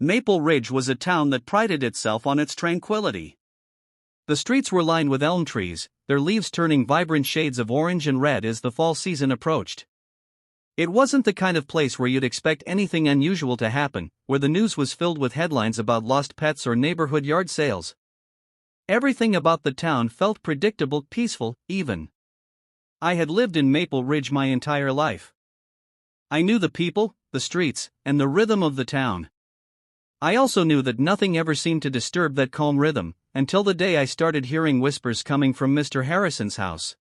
Maple Ridge was a town that prided itself on its tranquility. The streets were lined with elm trees, their leaves turning vibrant shades of orange and red as the fall season approached. It wasn't the kind of place where you'd expect anything unusual to happen, where the news was filled with headlines about lost pets or neighborhood yard sales. Everything about the town felt predictable, peaceful, even. I had lived in Maple Ridge my entire life. I knew the people, the streets, and the rhythm of the town. I also knew that nothing ever seemed to disturb that calm rhythm, until the day I started hearing whispers coming from Mr. Harrison's house.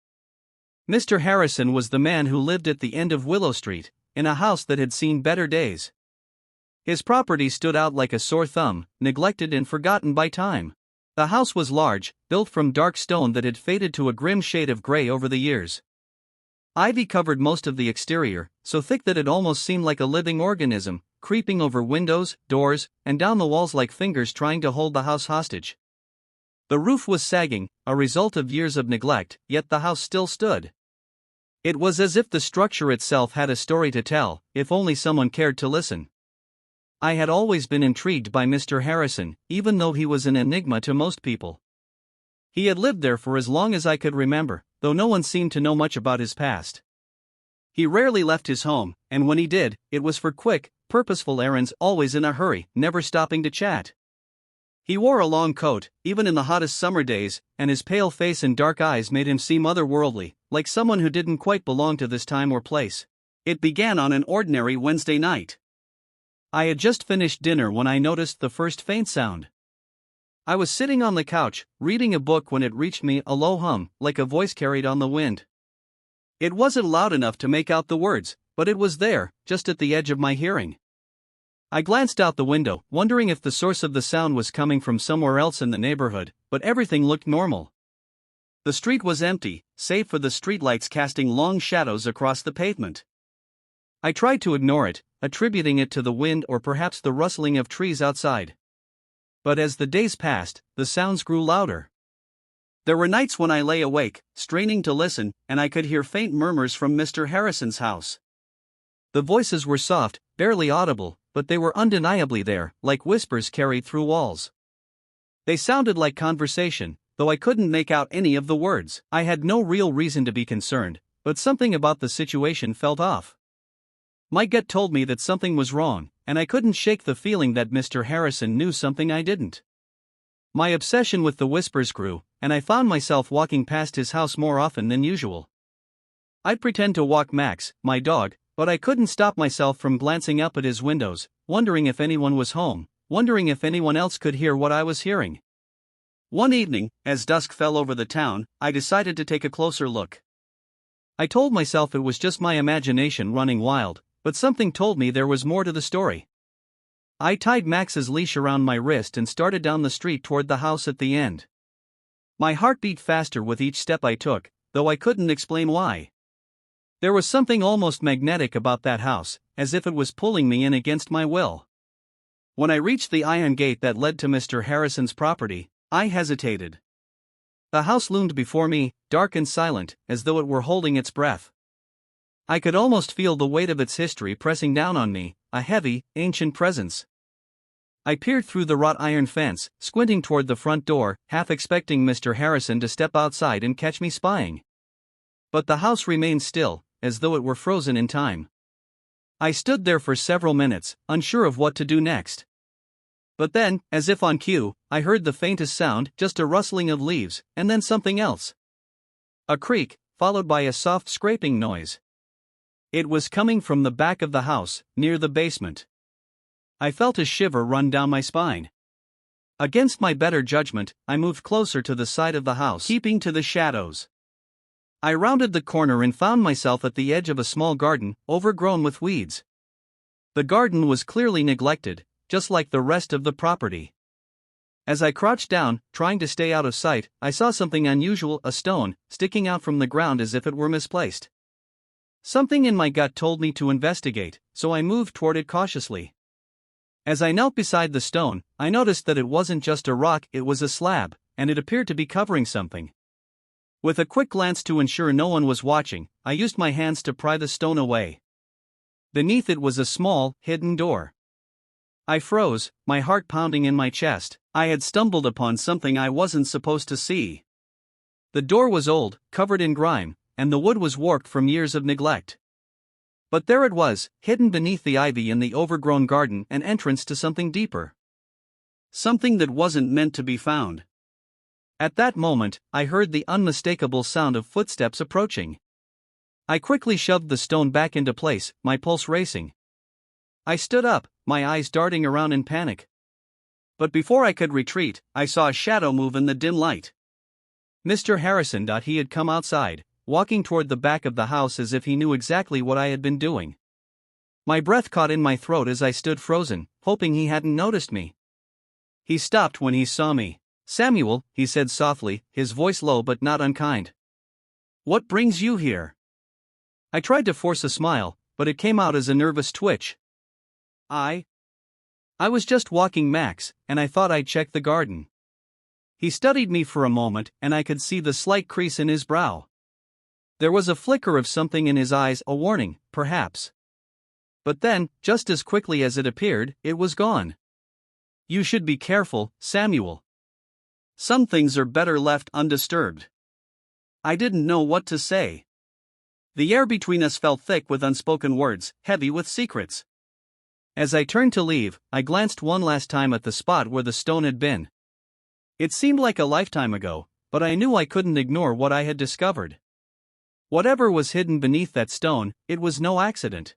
Mr. Harrison was the man who lived at the end of Willow Street, in a house that had seen better days. His property stood out like a sore thumb, neglected and forgotten by time. The house was large, built from dark stone that had faded to a grim shade of gray over the years. Ivy covered most of the exterior, so thick that it almost seemed like a living organism, creeping over windows, doors, and down the walls like fingers trying to hold the house hostage. The roof was sagging, a result of years of neglect, yet the house still stood. It was as if the structure itself had a story to tell, if only someone cared to listen. I had always been intrigued by Mr. Harrison, even though he was an enigma to most people. He had lived there for as long as I could remember, though no one seemed to know much about his past. He rarely left his home, and when he did, it was for quick, purposeful errands, always in a hurry, never stopping to chat. He wore a long coat, even in the hottest summer days, and his pale face and dark eyes made him seem otherworldly, like someone who didn't quite belong to this time or place. It began on an ordinary Wednesday night. I had just finished dinner when I noticed the first faint sound. I was sitting on the couch, reading a book when it reached me, a low hum, like a voice carried on the wind. It wasn't loud enough to make out the words, but it was there, just at the edge of my hearing. I glanced out the window, wondering if the source of the sound was coming from somewhere else in the neighborhood, but everything looked normal. The street was empty, save for the streetlights casting long shadows across the pavement. I tried to ignore it, attributing it to the wind or perhaps the rustling of trees outside. But as the days passed, the sounds grew louder. There were nights when I lay awake, straining to listen, and I could hear faint murmurs from Mr. Harrison's house. The voices were soft, barely audible, but they were undeniably there, like whispers carried through walls. They sounded like conversation, though I couldn't make out any of the words. I had no real reason to be concerned, but something about the situation felt off. My gut told me that something was wrong, and I couldn't shake the feeling that Mr. Harrison knew something I didn't. My obsession with the whispers grew, and I found myself walking past his house more often than usual. I'd pretend to walk Max, my dog, but I couldn't stop myself from glancing up at his windows, wondering if anyone was home, wondering if anyone else could hear what I was hearing. One evening, as dusk fell over the town, I decided to take a closer look. I told myself it was just my imagination running wild, but something told me there was more to the story. I tied Max's leash around my wrist and started down the street toward the house at the end. My heart beat faster with each step I took, though I couldn't explain why. There was something almost magnetic about that house, as if it was pulling me in against my will. When I reached the iron gate that led to Mr. Harrison's property, I hesitated. The house loomed before me, dark and silent, as though it were holding its breath. I could almost feel the weight of its history pressing down on me, a heavy, ancient presence. I peered through the wrought iron fence, squinting toward the front door, half expecting Mr. Harrison to step outside and catch me spying. But the house remained still, as though it were frozen in time. I stood there for several minutes, unsure of what to do next. But then, as if on cue, I heard the faintest sound, just a rustling of leaves, and then something else. A creak, followed by a soft scraping noise. It was coming from the back of the house, near the basement. I felt a shiver run down my spine. Against my better judgment, I moved closer to the side of the house, keeping to the shadows. I rounded the corner and found myself at the edge of a small garden, overgrown with weeds. The garden was clearly neglected, just like the rest of the property. As I crouched down, trying to stay out of sight, I saw something unusual, a stone, sticking out from the ground as if it were misplaced. Something in my gut told me to investigate, so I moved toward it cautiously. As I knelt beside the stone, I noticed that it wasn't just a rock, it was a slab, and it appeared to be covering something. With a quick glance to ensure no one was watching, I used my hands to pry the stone away. Beneath it was a small, hidden door. I froze, my heart pounding in my chest. I had stumbled upon something I wasn't supposed to see. The door was old, covered in grime, and the wood was warped from years of neglect. But there it was, hidden beneath the ivy in the overgrown garden, an entrance to something deeper. Something that wasn't meant to be found. At that moment, I heard the unmistakable sound of footsteps approaching. I quickly shoved the stone back into place, my pulse racing. I stood up, my eyes darting around in panic. But before I could retreat, I saw a shadow move in the dim light. Mr. Harrison. He had come outside, walking toward the back of the house as if he knew exactly what I had been doing. My breath caught in my throat as I stood frozen, hoping he hadn't noticed me. He stopped when he saw me. "Samuel," he said softly, his voice low but not unkind. "What brings you here?" I tried to force a smile, but it came out as a nervous twitch. I was just walking Max, and I thought I'd check the garden." He studied me for a moment, and I could see the slight crease in his brow. There was a flicker of something in his eyes, a warning, perhaps. But then, just as quickly as it appeared, it was gone. "You should be careful, Samuel. Some things are better left undisturbed." I didn't know what to say. The air between us felt thick with unspoken words, heavy with secrets. As I turned to leave, I glanced one last time at the spot where the stone had been. It seemed like a lifetime ago, but I knew I couldn't ignore what I had discovered. Whatever was hidden beneath that stone, it was no accident.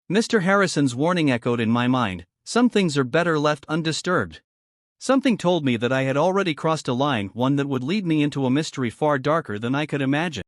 Mr. Harrison's warning echoed in my mind, some things are better left undisturbed. Something told me that I had already crossed a line, one that would lead me into a mystery far darker than I could imagine.